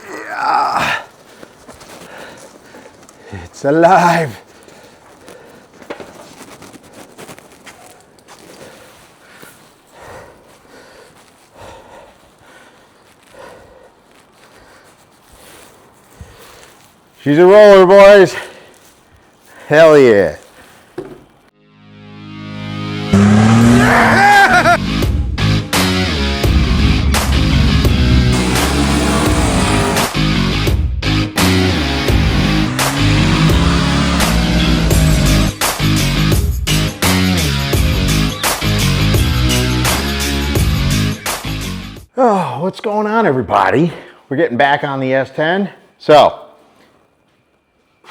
Yeah. It's alive. She's a roller, boys. Hell yeah. Oh, what's going on, everybody? We're getting back on the S10. So,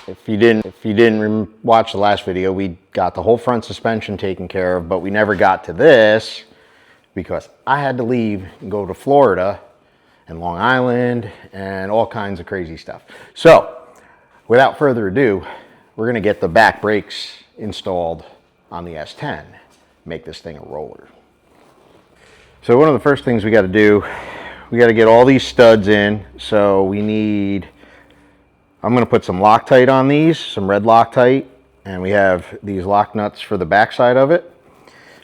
if you didn't watch the last video, we got the whole front suspension taken care of, but we never got to this because I had to leave and go to Florida and Long Island and all kinds of crazy stuff. So, without further ado, we're gonna get the back brakes installed on the S10, make this thing a roller. So one of the first things we gotta do, we gotta get all these studs in. So we need, I'm gonna put some Loctite on these, some red Loctite, and we have these lock nuts for the back side of it.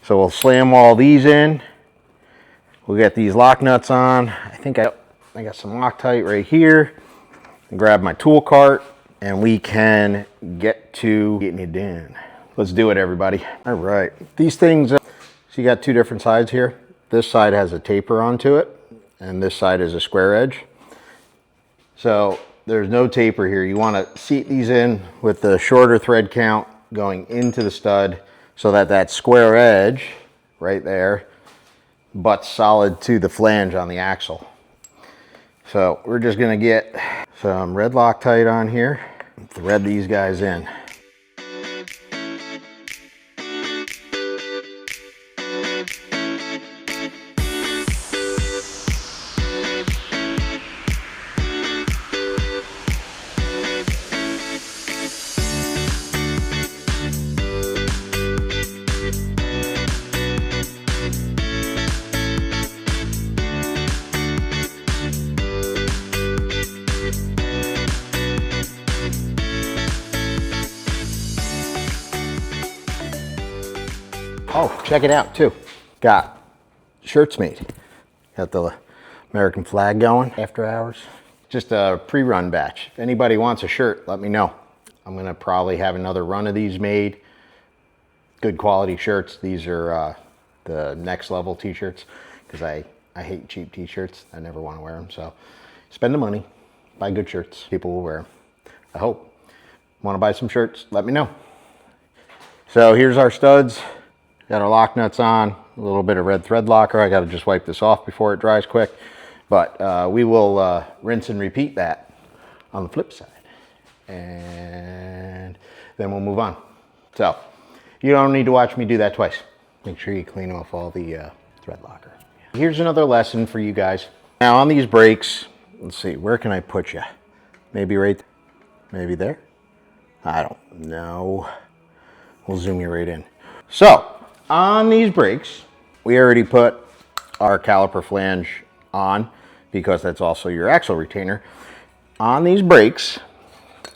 So we'll slam all these in. We'll get these lock nuts on. I think I got some Loctite right here. And grab my tool cart and we can get to getting it in. Let's do it, everybody. All right, these things, so you got two different sides here. This side has a taper onto it, and this side is a square edge. So there's no taper here. You want to seat these in with the shorter thread count going into the stud so that that square edge right there butts solid to the flange on the axle. So we're just going to get some red Loctite on here, thread these guys in. Oh, check it out too. Got shirts made. Got the American flag going after hours. Just a pre-run batch. If anybody wants a shirt, let me know. I'm gonna probably have another run of these made. Good quality shirts. These are the next level t-shirts because I hate cheap t-shirts. I never want to wear them. So spend the money, buy good shirts. People will wear them. I hope. Want to buy some shirts? Let me know. So here's our studs. Got our lock nuts on, a little bit of red thread locker. I got to just wipe this off before it dries quick. But we will rinse and repeat that on the flip side. And then we'll move on. So you don't need to watch me do that twice. Make sure you clean off all the thread locker. Here's another lesson for you guys. Now on these brakes, let's see, where can I put you? Maybe right there? Maybe there? I don't know. We'll zoom you right in. So, on these brakes, we already put our caliper flange on because that's also your axle retainer. On these brakes,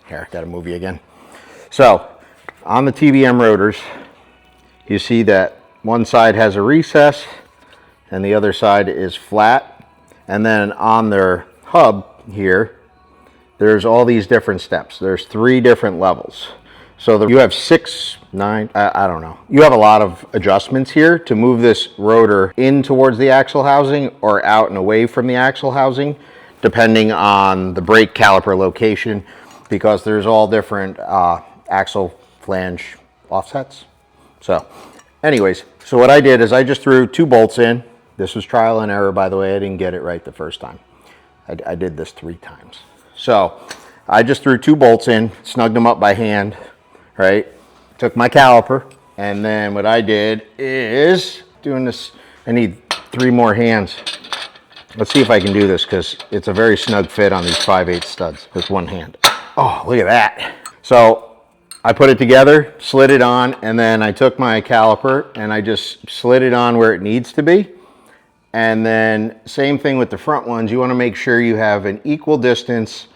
here, gotta move you again. So, on the TBM rotors, you see that one side has a recess and the other side is flat. And then on their hub here, there's all these different steps. There's 3 different levels. So you have 6, 9, I don't know. You have a lot of adjustments here to move this rotor in towards the axle housing or out and away from the axle housing, depending on the brake caliper location, because there's all different axle flange offsets. So anyways, so what I did is I just threw 2 bolts in. This was trial and error, by the way. I didn't get it right the first time. I did this 3 times. So I just threw 2 bolts in, snugged them up by hand. Right, took my caliper, and then what I did is doing this. I need 3 more hands. Let's see if I can do this because it's a very snug fit on these 5/8 studs with one hand. Oh, look at that. So I put it together, slid it on, and then I took my caliper and I just slid it on where it needs to be. And then same thing with the front ones. You want to make sure you have an equal distance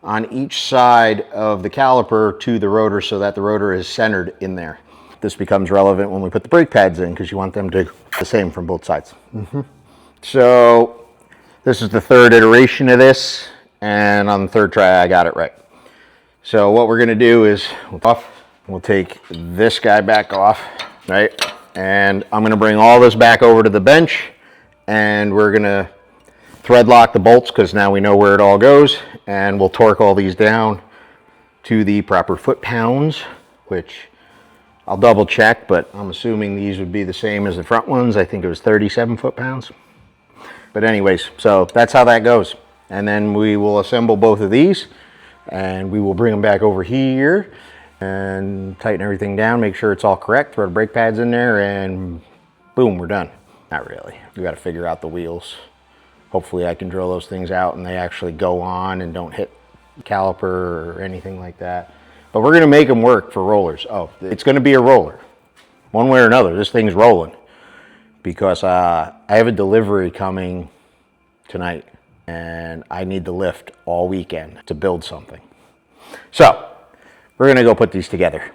on each side of the caliper to the rotor so that the rotor is centered in there. This becomes relevant when we put the brake pads in because you want them to be the same from both sides. So this is the third iteration of this, and on the third try I got it right. So what we're going to do is we'll take this guy back off, right? And I'm going to bring all this back over to the bench, and we're going to thread lock the bolts because now we know where it all goes, and we'll torque all these down to the proper foot-pounds, which I'll double check, but I'm assuming these would be the same as the front ones. I think it was 37 foot-pounds. But anyways, so that's how that goes. And then we will assemble both of these, and we will bring them back over here and tighten everything down, make sure it's all correct, throw the brake pads in there, and boom, we're done. Not really. We got to figure out the wheels. Hopefully I can drill those things out and they actually go on and don't hit the caliper or anything like that. But we're going to make them work for rollers. Oh, it's going to be a roller. One way or another, this thing's rolling. Because I have a delivery coming tonight, and I need the lift all weekend to build something. So, we're going to go put these together.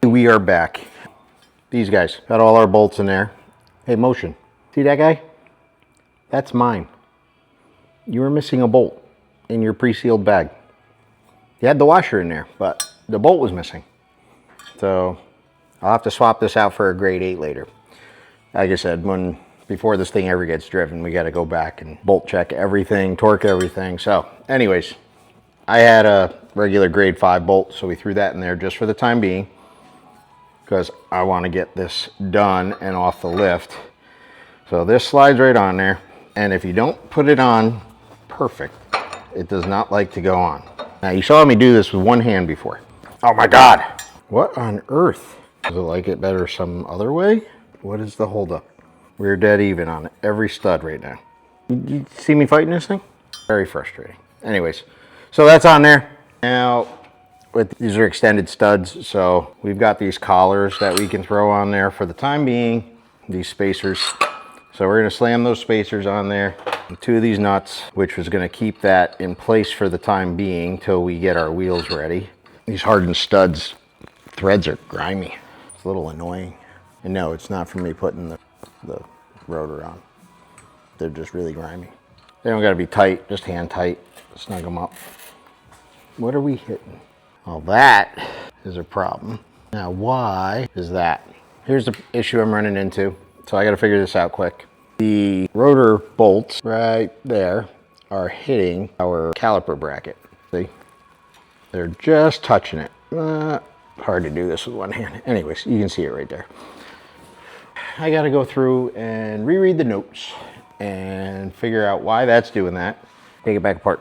We are back. These guys, got all our bolts in there. Hey, motion. See that guy? That's mine. You were missing a bolt in your pre-sealed bag. You had the washer in there, but the bolt was missing. So I'll have to swap this out for a grade 8 later. Like I said, before this thing ever gets driven, we got to go back and bolt check everything, torque everything. So anyways, I had a regular grade 5 bolt, so we threw that in there just for the time being because I want to get this done and off the lift. So this slides right on there, and if you don't put it on perfect, it does not like to go on. Now you saw me do this with one hand before. Oh my God, what on earth? Does it like it better some other way? What is the holdup? We're dead even on every stud right now. You see me fighting this thing? Very frustrating. Anyways, so that's on there. Now, these are extended studs, so we've got these collars that we can throw on there for the time being, these spacers. So we're going to slam those spacers on there. 2 of these nuts, which was going to keep that in place for the time being till we get our wheels ready. These hardened studs, threads are grimy. It's a little annoying. And no, it's not from me putting the rotor on. They're just really grimy. They don't got to be tight, just hand tight. Snug them up. What are we hitting? Well, that is a problem. Now, why is that? Here's the issue I'm running into. So I got to figure this out quick. The rotor bolts right there are hitting our caliper bracket. See? They're just touching it. Hard to do this with one hand. Anyways, you can see it right there. I got to go through and reread the notes and figure out why that's doing that. Take it back apart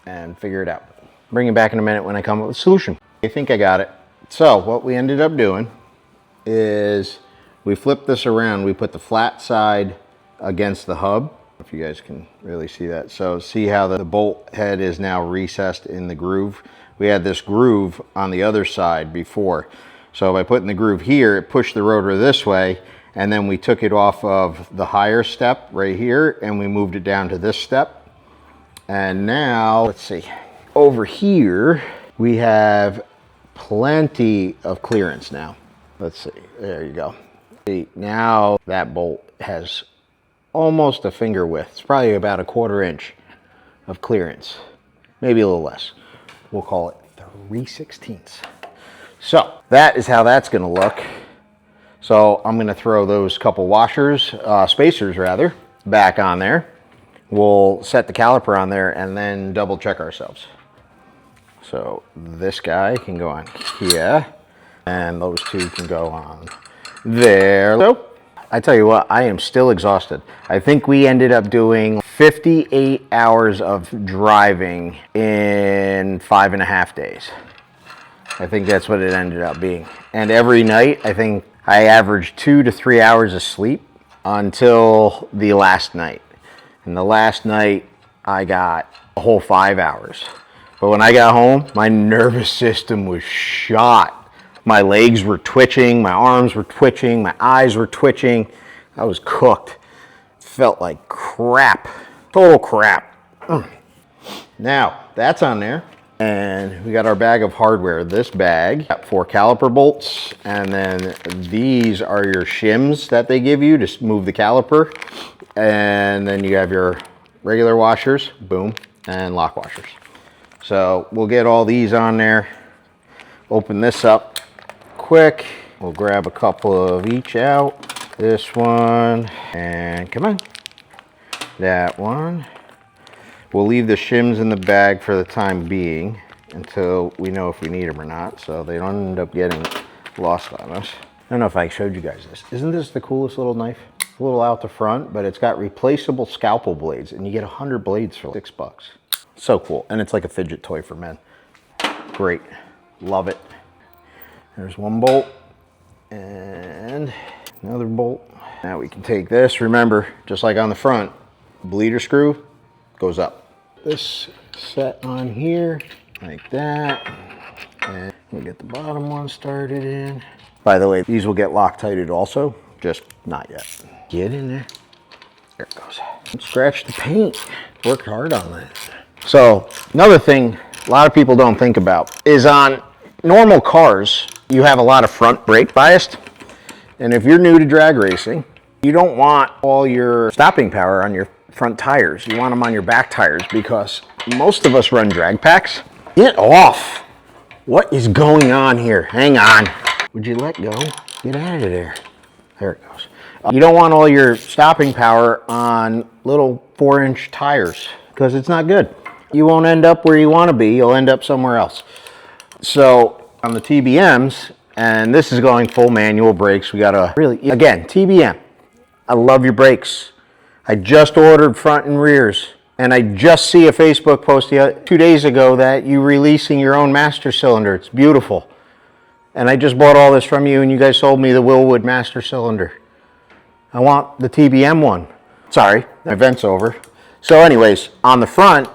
and figure it out. Bring it back in a minute when I come up with a solution. I think I got it. So what we ended up doing is we flipped this around. We put the flat side against the hub. If you guys can really see that. So see how the bolt head is now recessed in the groove. We had this groove on the other side before. So by putting the groove here, it pushed the rotor this way, and then we took it off of the higher step right here and we moved it down to this step. And now, let's see, over here, we have plenty of clearance now. Let's see, there you go. See, now that bolt has almost a finger width. It's probably about a 1/4 inch of clearance, maybe a little less. We'll call it 3/16. So that is how that's going to look. So I'm going to throw those couple washers, spacers rather, back on there. We'll set the caliper on there and then double check ourselves. So this guy can go on here, and those 2 can go on there. So I tell you what, I am still exhausted. I think we ended up doing 58 hours of driving in 5.5 days. I think that's what it ended up being. And every night, I think I averaged 2 to 3 hours of sleep until the last night. And the last night, I got a whole 5 hours. But when I got home, my nervous system was shot. My legs were twitching, my arms were twitching, my eyes were twitching. I was cooked. felt like crap, total crap. Now, that's on there. And we got our bag of hardware. This bag got 4 caliper bolts, and then these are your shims that they give you to move the caliper. And then you have your regular washers, boom, and lock washers. So we'll get all these on there. Open this up quick. We'll grab a couple of each out. This one, and come on, that one. We'll leave the shims in the bag for the time being until we know if we need them or not, so they don't end up getting lost on us. I don't know if I showed you guys this. Isn't this the coolest little knife? A little out the front, but it's got replaceable scalpel blades, and you get 100 blades for $6. So cool, and it's like a fidget toy for men. Great, love it. There's one bolt, and another bolt. Now we can take this. Remember, just like on the front, bleeder screw goes up. This set on here like that, and we'll get the bottom one started in. By the way, these will get Loctited also, just not yet. Get in there. There it goes. Scratch the paint. Worked hard on that. So another thing a lot of people don't think about is on normal cars, you have a lot of front brake biased, and if you're new to drag racing, you don't want all your stopping power on your front tires. You want them on your back tires because most of us run drag packs. Get off. What is going on here? Hang on. Would you let go? Get out of there. There it goes. You don't want all your stopping power on little 4-inch tires because it's not good. You won't end up where you want to be. You'll end up somewhere else. So on the TBMs, and this is going full manual brakes, we got to really, again, TBM. I love your brakes. I just ordered front and rears, and I just see a Facebook post 2 days ago that you're releasing your own master cylinder. It's beautiful. And I just bought all this from you, and you guys sold me the Willwood master cylinder. I want the TBM one. Sorry, the event's over. So anyways, on the front,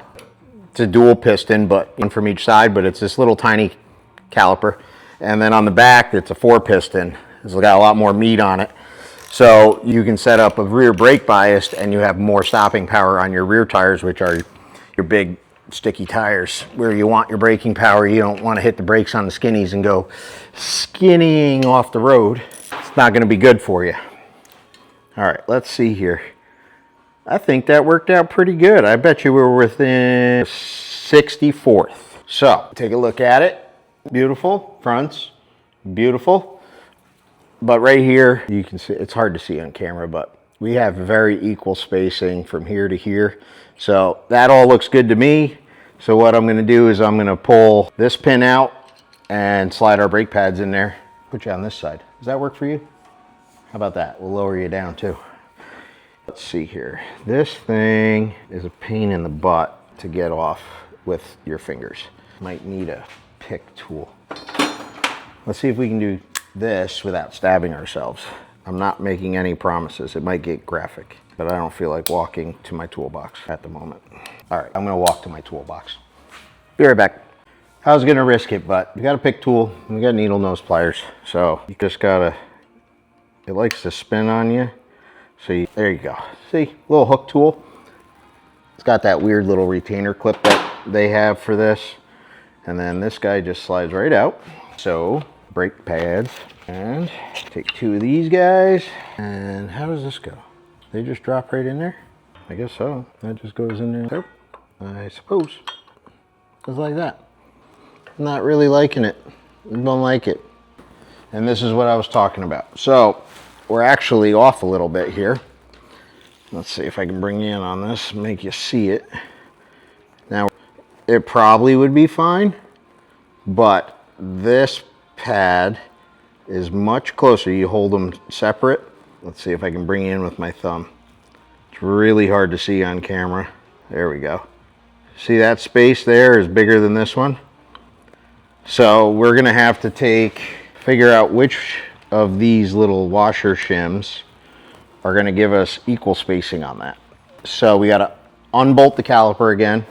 it's a dual piston, but one from each side, but it's this little tiny caliper. And then on the back, it's a 4 piston. It's got a lot more meat on it. So you can set up a rear brake biased, and you have more stopping power on your rear tires, which are your big sticky tires, where you want your braking power. You don't want to hit the brakes on the skinnies and go skinnying off the road. It's not going to be good for you. All right, let's see here. I think that worked out pretty good. I bet you we were within 64th. So take a look at it. Beautiful fronts, beautiful. But right here, you can see, it's hard to see on camera, but we have very equal spacing from here to here. So that all looks good to me. So what I'm gonna do is I'm gonna pull this pin out and slide our brake pads in there. Put you on this side. Does that work for you? How about that? We'll lower you down too. Let's see here. This thing is a pain in the butt to get off with your fingers. Might need a pick tool. Let's see if we can do this without stabbing ourselves. I'm not making any promises. It might get graphic, but I don't feel like walking to my toolbox at the moment. All right, I'm gonna walk to my toolbox. Be right back. I was gonna risk it, but we got a pick tool, and we got needle nose pliers. So you just gotta, it likes to spin on you. So there you go. See, little hook tool. It's got that weird little retainer clip that they have for this. And then this guy just slides right out. So brake pads, and take 2 of these guys. And how does this go? They just drop right in there? I guess so. That just goes in there. So, I suppose. Just like that. I'm not really liking it. I don't like it. And this is what I was talking about. So we're actually off a little bit here. Let's see if I can bring you in on this, make you see it. Now, it probably would be fine, but this pad is much closer. You hold them separate. Let's see if I can bring you in with my thumb. It's really hard to see on camera. There we go. See that space there is bigger than this one? So we're gonna have to figure out which of these little washer shims are gonna give us equal spacing on that. So we gotta unbolt the caliper again,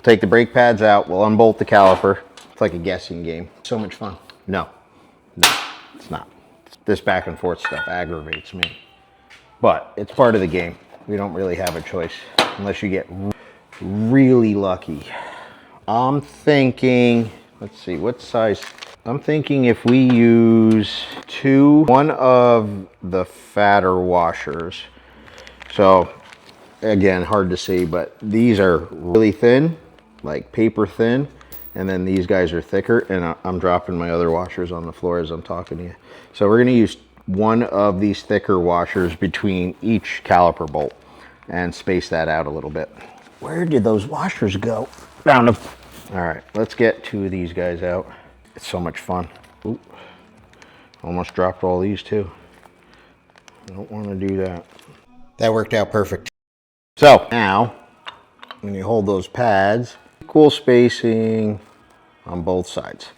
take the brake pads out, we'll unbolt the caliper. It's like a guessing game. So much fun. No, it's not. This back and forth stuff aggravates me, but it's part of the game. we don't really have a choice unless you get really lucky. I'm thinking, let's see, what size? I'm thinking if we use one of the fatter washers. So again, hard to see, but these are really thin, like paper thin. And then these guys are thicker, and I'm dropping my other washers on the floor as I'm talking to you. So we're gonna use one of these thicker washers between each caliper bolt and space that out a little bit. Where did those washers go? Found them. All right, let's get two of these guys out. It's so much fun. Ooh, almost dropped all these too. I don't wanna do that. That worked out perfect. So now, when you hold those pads, equal spacing on both sides.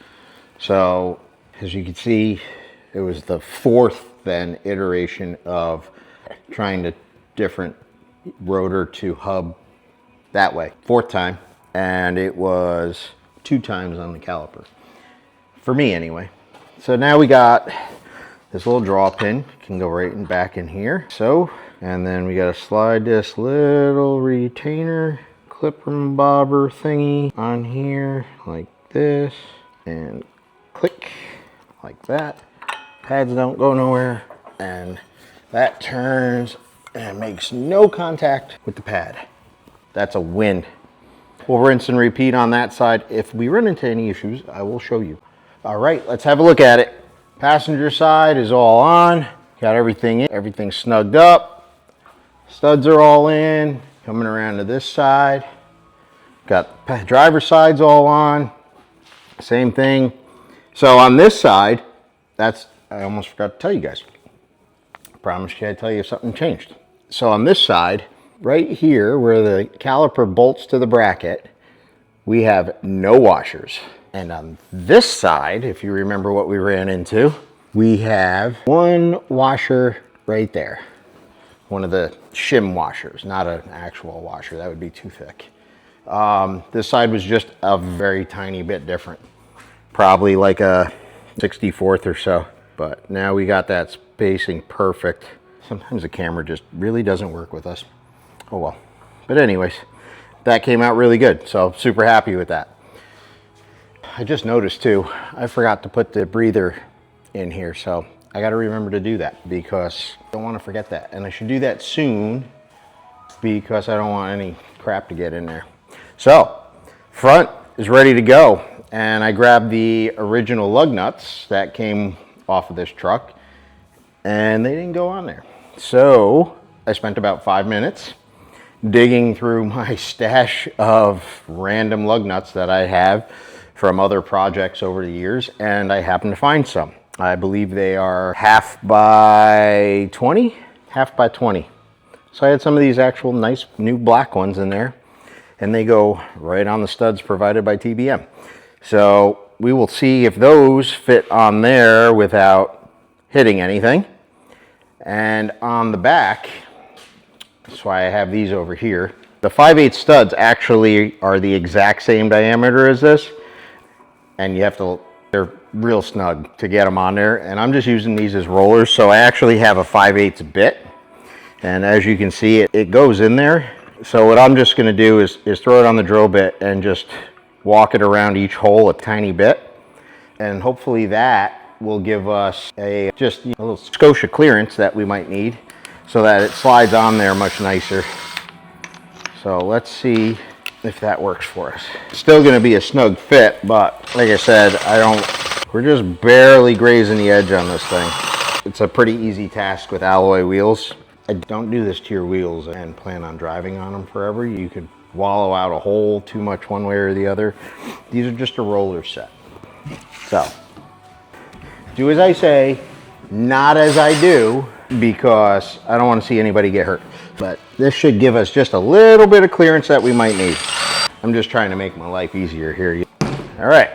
So as you can see, it was the fourth then iteration of trying to different rotor to hub that way. Fourth time, and it was 2 times on the caliper. For me anyway. So now we got this little draw pin, can go right in back in here. So, and then we gotta slide this little retainer clipper and bobber thingy on here like this, and click like that. Pads don't go nowhere, and that turns and makes no contact with the pad. That's a win. We'll rinse and repeat on that side. If we run into any issues, I will show you. All right, let's have a look at it. Passenger side is all on. Got everything in, everything snugged up. Studs are all in. Coming around to this side. Got driver sides all on. Same thing. So on this side, I almost forgot to tell you guys. I promised you I'd tell you if something changed. So on this side, right here where the caliper bolts to the bracket, we have no washers. And on this side, if you remember what we ran into, we have one washer right there. One of the shim washers, not an actual washer. That would be too thick. This side was just a very tiny bit different. Probably like a 64th or so. But now we got that spacing perfect. Sometimes the camera just really doesn't work with us. Oh well. But anyways, that came out really good. So super happy with that. I just noticed too, I forgot to put the breather in here. So I got to remember to do that because I don't want to forget that. And I should do that soon because I don't want any crap to get in there. So front is ready to go. And I grabbed the original lug nuts that came off of this truck and they didn't go on there. So I spent about 5 minutes digging through my stash of random lug nuts that I have from other projects over the years, and I happened to find some. I believe they are 1/2 by 20, 1/2 by 20. So I had some of these actual nice new black ones in there, and they go right on the studs provided by TBM. So we will see if those fit on there without hitting anything. And on the back, that's why I have these over here. The 5/8 studs actually are the exact same diameter as this, and you have to, they're real snug to get them on there. And I'm just using these as rollers, so I actually have a 5/8 bit. And as you can see, it goes in there. So what I'm just gonna do is throw it on the drill bit and just walk it around each hole a tiny bit. And hopefully that will give us just a little Scotia clearance that we might need so that it slides on there much nicer. So let's see if that works for us. It's still gonna be a snug fit, but like I said, we're just barely grazing the edge on this thing. It's a pretty easy task with alloy wheels. Don't do this to your wheels and plan on driving on them forever. You could wallow out a hole too much one way or the other. These are just a roller set. So, do as I say, not as I do, because I don't want to see anybody get hurt. But this should give us just a little bit of clearance that we might need. I'm just trying to make my life easier here. All right,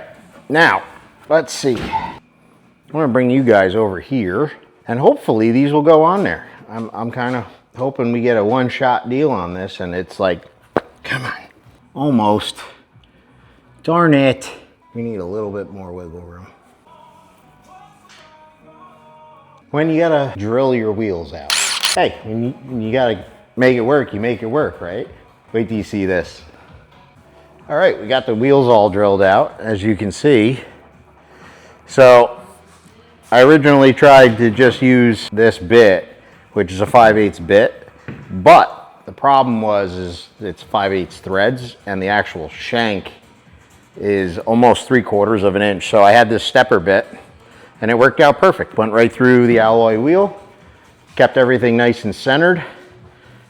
now, let's see. I'm gonna bring you guys over here, and hopefully these will go on there. I'm kind of hoping we get a one-shot deal on this, and it's like, come on, almost. Darn it. We need a little bit more wiggle room. When you gotta drill your wheels out, hey, when you gotta make it work, you make it work, right? Wait till you see this. All right, we got the wheels all drilled out, as you can see. So I originally tried to just use this bit, which is a 5/8 bit, but the problem was it's 5/8 threads and the actual shank is almost 3/4 of an inch. So I had this stepper bit and it worked out perfect. Went right through the alloy wheel, kept everything nice and centered.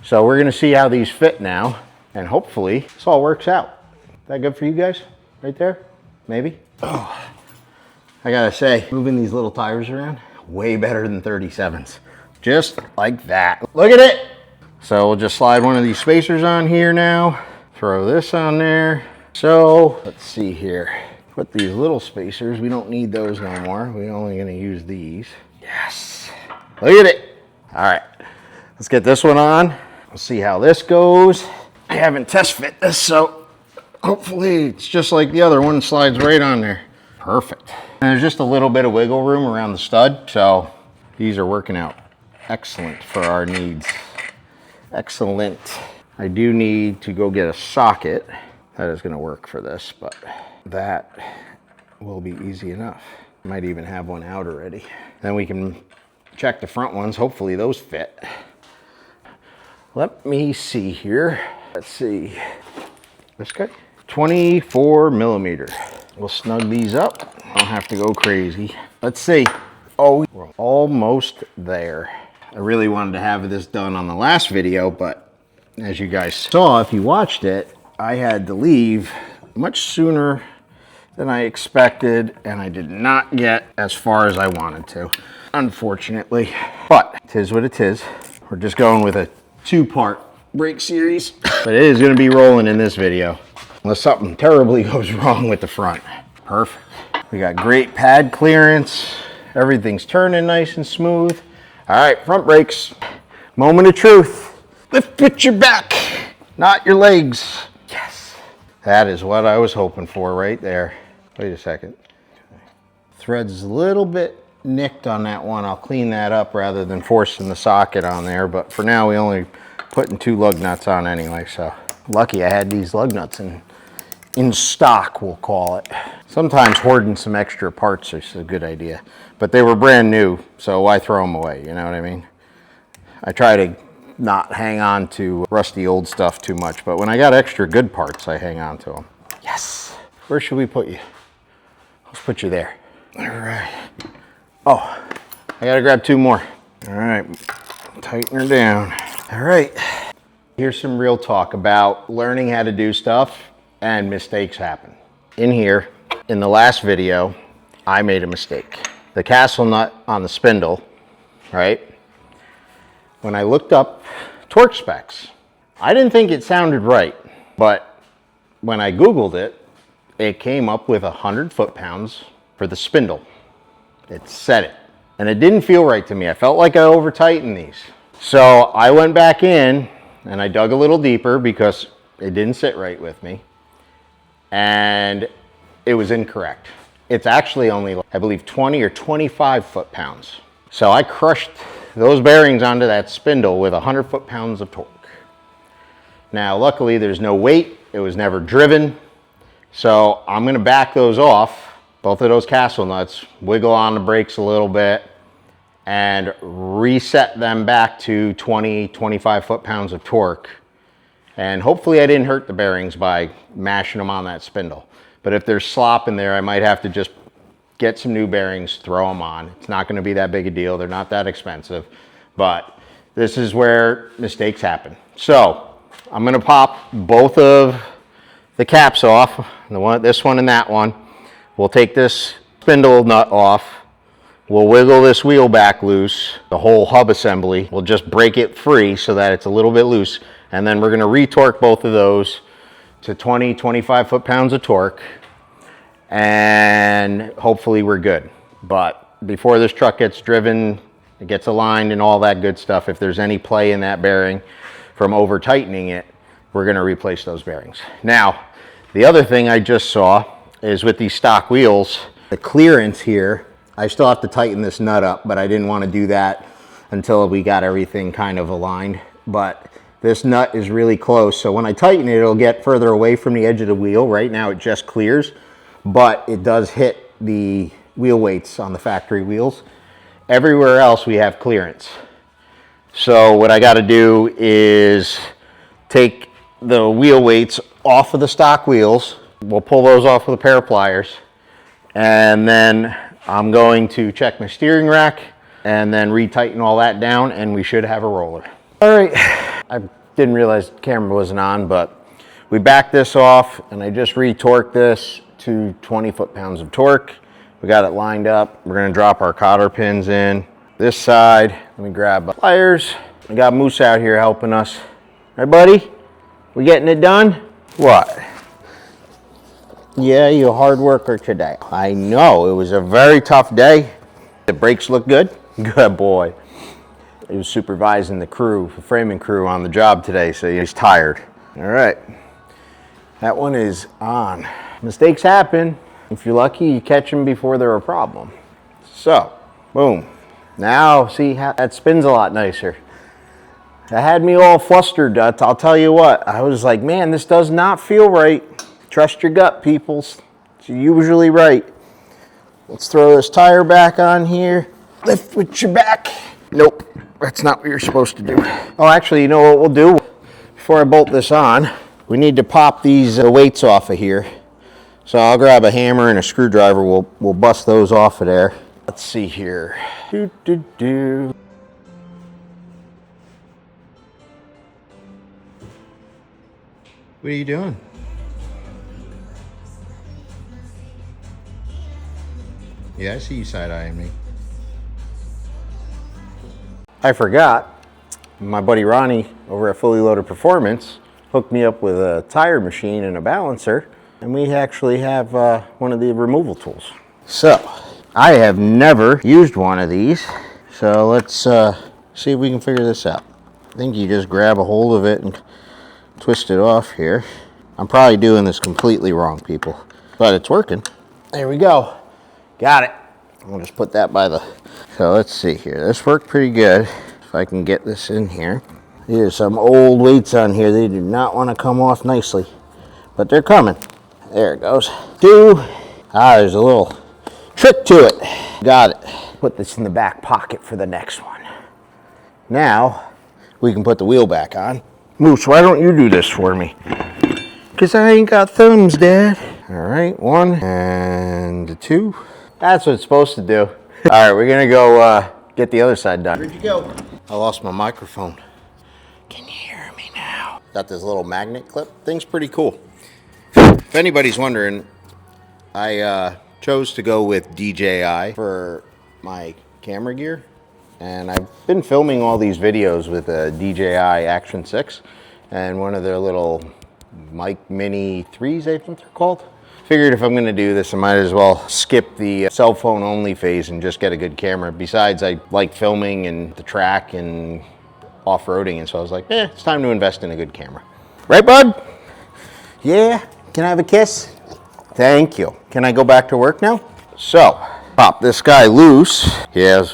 So we're gonna see how these fit now, and hopefully this all works out. Is that good for you guys? Right there? Maybe? Oh, I gotta say, moving these little tires around, way better than 37s. Just like that. Look at it! So we'll just slide one of these spacers on here now. Throw this on there. So, let's see here. Put these little spacers, we don't need those no more. We're only gonna use these. Yes! Look at it! All right, let's get this one on. We'll see how this goes. I haven't test fit this, so hopefully it's just like the other one, slides right on there. Perfect. And there's just a little bit of wiggle room around the stud, so these are working out excellent for our needs. Excellent. I do need to go get a socket that is gonna work for this, but that will be easy enough. Might even have one out already. Then we can check the front ones. Hopefully those fit. Let me see here. Let's see. This guy, 24 millimeter. We'll snug these up. I don't have to go crazy. Let's see. Oh, we're almost there. I really wanted to have this done on the last video, but as you guys saw, if you watched it, I had to leave much sooner than I expected, and I did not get as far as I wanted to, unfortunately. But it is what it is. We're just going with a 2-part brake series, but it is going to be rolling in this video unless something terribly goes wrong with the front. Perfect. We got great pad clearance. Everything's turning nice and smooth. All right, front brakes. Moment of truth. Lift with your back, not your legs. Yes. That is what I was hoping for right there. Wait a second. Thread's a little bit nicked on that one. I'll clean that up rather than forcing the socket on there, but for now we only putting 2 lug nuts on anyway, so lucky I had these lug nuts in stock, we'll call it. Sometimes hoarding some extra parts is a good idea, but they were brand new, so why throw them away, you know what I mean? I try to not hang on to rusty old stuff too much, but when I got extra good parts, I hang on to them. Yes. Where should we put you? Let's put you there. All right. Oh, I gotta grab 2 more. All right, tighten her down. All right. Here's some real talk about learning how to do stuff and mistakes happen. In here, in the last video, I made a mistake. The castle nut on the spindle, right? When I looked up torque specs, I didn't think it sounded right, but when I Googled it, it came up with 100 foot-pounds for the spindle. It said it, and it didn't feel right to me. I felt like I over-tightened these. So I went back in and I dug a little deeper because it didn't sit right with me, and it was incorrect. It's actually only, I believe, 20 or 25 foot-pounds. So I crushed those bearings onto that spindle with 100 foot-pounds of torque. Now, luckily, there's no weight. It was never driven. So I'm gonna back those off, both of those castle nuts, wiggle on the brakes a little bit, and reset them back to 20, 25 foot-pounds of torque. And hopefully I didn't hurt the bearings by mashing them on that spindle. But if there's slop in there, I might have to just get some new bearings, throw them on. It's not gonna be that big a deal. They're not that expensive, but this is where mistakes happen. So I'm gonna pop both of the caps off, this one and that one. We'll take this spindle nut off. We'll wiggle this wheel back loose, the whole hub assembly. We'll just break it free so that it's a little bit loose. And then we're gonna re-torque both of those to 20, 25 foot-pounds of torque. And hopefully we're good. But before this truck gets driven, it gets aligned and all that good stuff, if there's any play in that bearing from over tightening it, we're gonna replace those bearings. Now, the other thing I just saw is with these stock wheels, the clearance here, I still have to tighten this nut up, but I didn't want to do that until we got everything kind of aligned. But this nut is really close. So when I tighten it, it'll get further away from the edge of the wheel. Right now it just clears, but it does hit the wheel weights on the factory wheels. Everywhere else we have clearance. So what I got to do is take the wheel weights off of the stock wheels. We'll pull those off with a pair of pliers. And then I'm going to check my steering rack and then retighten all that down, and we should have a roller. All right, I didn't realize the camera wasn't on, but we backed this off and I just re-torqued this to 20 foot-pounds of torque. We got it lined up. We're gonna drop our cotter pins in. This side, let me grab pliers. We got Moose out here helping us. Right, buddy? We getting it done? What? Yeah, you a hard worker today. I know, it was a very tough day. The brakes look good? Good boy. He was supervising the crew, the framing crew on the job today, so he's tired. All right, that one is on. Mistakes happen. If you're lucky, you catch them before they're a problem. So, boom. Now, see, how that spins a lot nicer. That had me all flustered. I'll tell you what, I was like, man, this does not feel right. Trust your gut, peoples. It's usually right. Let's throw this tire back on here. Lift with your back. Nope, that's not what you're supposed to do. Oh, actually, you know what we'll do? Before I bolt this on, we need to pop these weights off of here. So I'll grab a hammer and a screwdriver. We'll bust those off of there. Let's see here. What are you doing? Yeah, I see you side-eyeing me. I forgot, my buddy Ronnie over at Fully Loaded Performance hooked me up with a tire machine and a balancer, and we actually have one of the removal tools. So, I have never used one of these, so let's see if we can figure this out. I think you just grab a hold of it and twist it off here. I'm probably doing this completely wrong, people, but it's working. There we go. Got it. We'll just put that by the... So let's see here. This worked pretty good. If I can get this in here. There's some old weights on here. They do not want to come off nicely, but they're coming. There it goes. There's a little trick to it. Got it. Put this in the back pocket for the next one. Now we can put the wheel back on. Moose, why don't you do this for me? Because I ain't got thumbs, Dad. All right, 1 and 2. That's what it's supposed to do. All right, we're gonna go get the other side done. Where'd you go? I lost my microphone. Can you hear me now? Got this little magnet clip. Thing's pretty cool. If anybody's wondering, I chose to go with DJI for my camera gear. And I've been filming all these videos with a DJI Action 6 and one of their little Mic Mini 3s, I think they're called. Figured if I'm gonna do this, I might as well skip the cell phone only phase and just get a good camera. Besides, I like filming and the track and off-roading, and so I was like, it's time to invest in a good camera. Right, bud? Yeah, can I have a kiss? Thank you. Can I go back to work now? So, pop this guy loose. Yeah, it's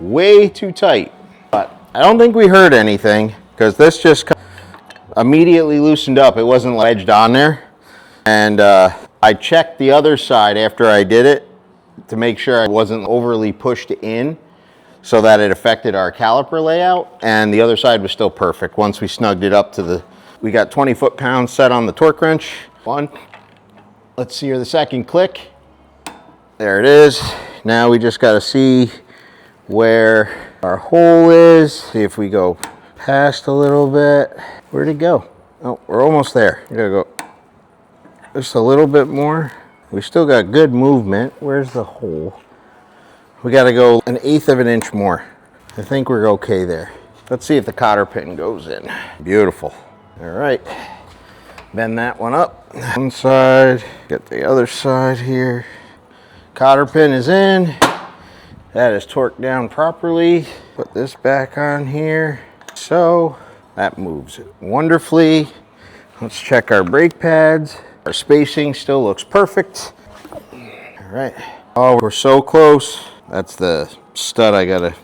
way too tight, but I don't think we heard anything because this just immediately loosened up. It wasn't wedged on there. And I checked the other side after I did it to make sure I wasn't overly pushed in so that it affected our caliper layout, and the other side was still perfect. Once we snugged it up to we got 20 foot-pounds set on the torque wrench. One. Let's see here the second click. There it is. Now we just got to see where our hole is. See if we go past a little bit. Where'd it go? Oh, we're almost there. We gotta go just a little bit more. We still got good movement. Where's the hole? We got to go 1/8 of an inch more. I think we're okay there. Let's see if the cotter pin goes in. Beautiful. All right. Bend that one up. One side. Get the other side here. Cotter pin is in. That is torqued down properly. Put this back on here. So that moves it wonderfully. Let's check our brake pads. Our spacing still looks perfect. All right. Oh, we're so close. That's the stud I gotta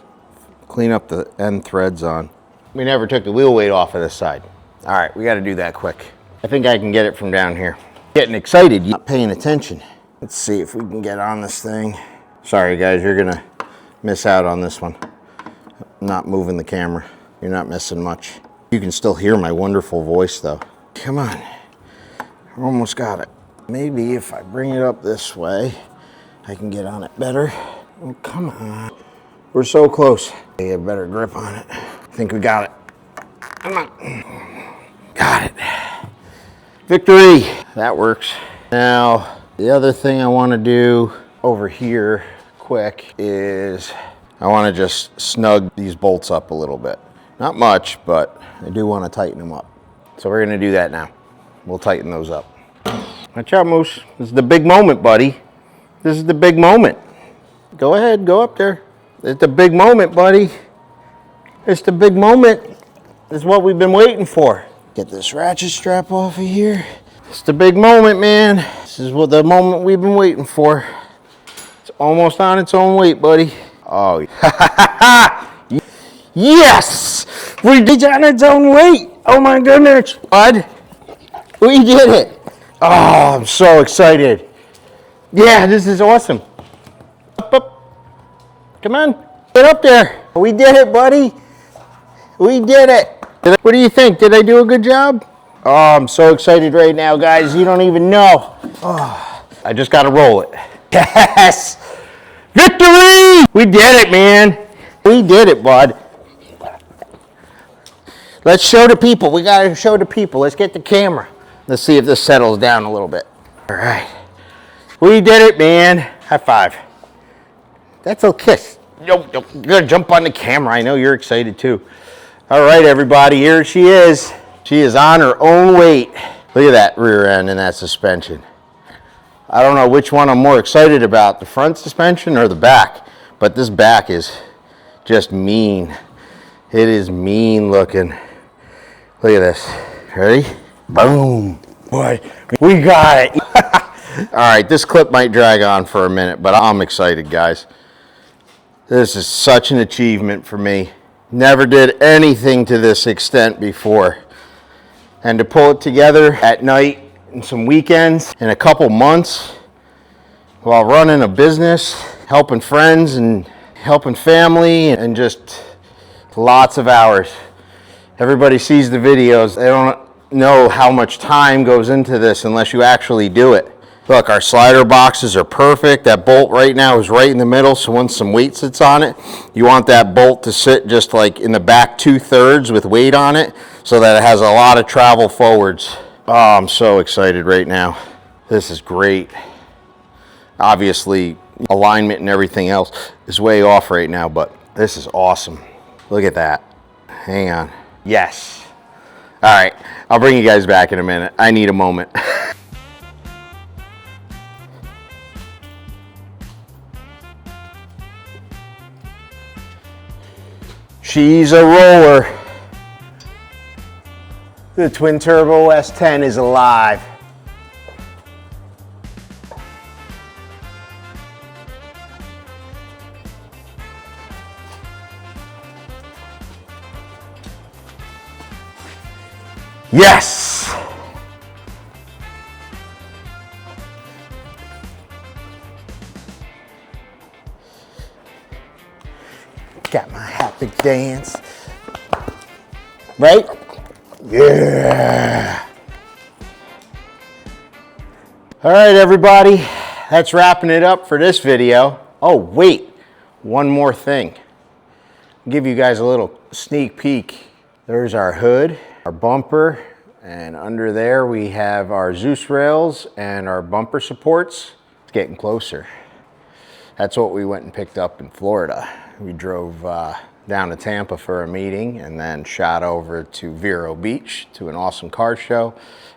clean up the end threads on. We never took the wheel weight off of this side. All right, we got to do that quick. I think I can get it from down here. Getting excited, you're not paying attention. Let's see if we can get on this thing. Sorry guys, you're gonna miss out on this one. I'm not moving the camera. You're not missing much. You can still hear my wonderful voice though. Come on, I almost got it. Maybe if I bring it up this way, I can get on it better. Oh, come on. We're so close. Get a better grip on it. I think we got it. Come on. Got it. Victory. That works. Now, the other thing I want to do over here quick is I want to just snug these bolts up a little bit. Not much, but I do want to tighten them up. So we're going to do that now. We'll tighten those up. Watch out, Moose. This is the big moment, buddy. This is the big moment. Go ahead, go up there. It's the big moment, buddy. It's the big moment. It's what we've been waiting for. Get this ratchet strap off of here. It's the big moment, man. This is what the moment we've been waiting for. It's almost on its own weight, buddy. Oh, yes! We did it on its own weight. Oh my goodness, bud. We did it. Oh, I'm so excited. Yeah, this is awesome. Up, up. Come on, get up there. We did it, buddy. We did it. What do you think? Did I do a good job? Oh, I'm so excited right now, guys. You don't even know. Oh, I just got to roll it. Yes! Victory! We did it, man. We did it, bud. Let's show the people. We got to show the people. Let's get the camera. Let's see if this settles down a little bit. All right. We did it, man. High five. That's a kiss. Yo, you're going to jump on the camera. I know you're excited, too. All right, everybody, here she is. She is on her own weight. Look at that rear end and that suspension. I don't know which one I'm more excited about, the front suspension or the back, but this back is just mean. It is mean looking. Look at this. Ready? Boom. Boy, we got it. All right, this clip might drag on for a minute, but I'm excited, guys. This is such an achievement for me. Never did anything to this extent before. And to pull it together at night and some weekends in a couple months while running a business, helping friends and helping family, and just lots of hours. Everybody sees the videos. They don't know how much time goes into this unless you actually do it. Look, our slider boxes are perfect. That bolt right now is right in the middle, so once some weight sits on it, you want that bolt to sit just like in the back 2/3 with weight on it so that it has a lot of travel forwards. Oh, I'm so excited right now. This is great. Obviously, alignment and everything else is way off right now, but this is awesome. Look at that. Hang on. Yes. All right, I'll bring you guys back in a minute. I need a moment. She's a roller. The twin turbo S10 is alive. Yes! Got my happy dance. Right? Yeah. All right, everybody. That's wrapping it up for this video. Oh, wait. One more thing. I'll give you guys a little sneak peek. There's our hood, our bumper, and under there we have our Zeus rails and our bumper supports. It's getting closer. That's what we went and picked up in Florida. We drove down to Tampa for a meeting and then shot over to Vero Beach to an awesome car show.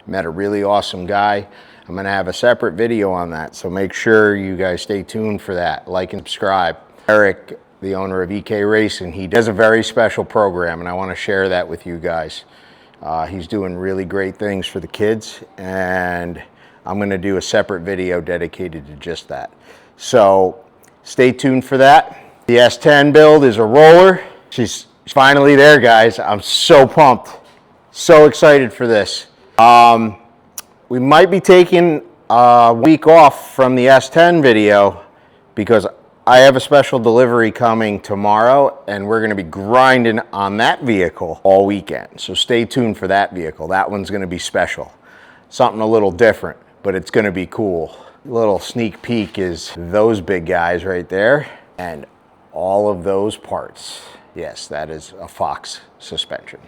Met a really awesome guy. I'm gonna have a separate video on that, so make sure you guys stay tuned for that. Like and subscribe. Eric, the owner of EK Racing, he does a very special program and I wanna share that with you guys. He's doing really great things for the kids and I'm gonna do a separate video dedicated to just that. So stay tuned for that. The S10 build is a roller. She's It's finally there, guys. I'm so pumped. So excited for this. We might be taking a week off from the S10 video because I have a special delivery coming tomorrow and we're going to be grinding on that vehicle all weekend. So stay tuned for that vehicle. That one's going to be special. Something a little different, but it's going to be cool. Little sneak peek is those big guys right there and all of those parts. Yes, that is a Fox suspension.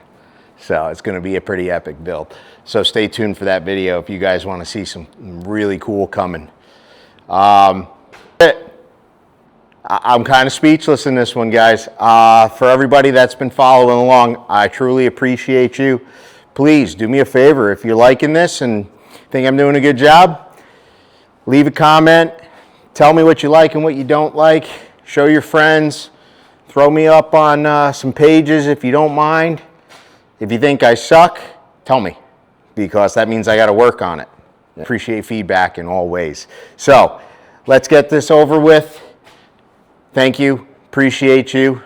So it's going to be a pretty epic build. So stay tuned for that video if you guys want to see some really cool coming. I'm kind of speechless in this one, guys. For everybody that's been following along, I truly appreciate you. Please do me a favor. If you're liking this and think I'm doing a good job, leave a comment. Tell me what you like and what you don't like. Show your friends. Throw me up on some pages if you don't mind. If you think I suck, tell me, because that means I got to work on it. I appreciate feedback in all ways. So let's get this over with. Thank you. Appreciate you.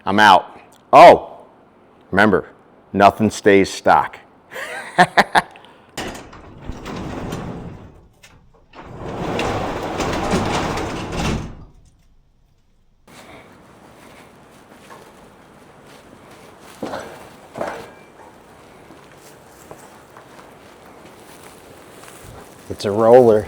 I'm out. Oh, remember, nothing stays stock. It's a roller.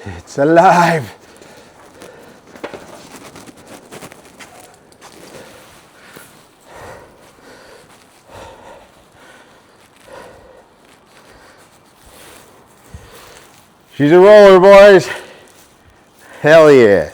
It's alive. She's a roller, boys. Hell yeah.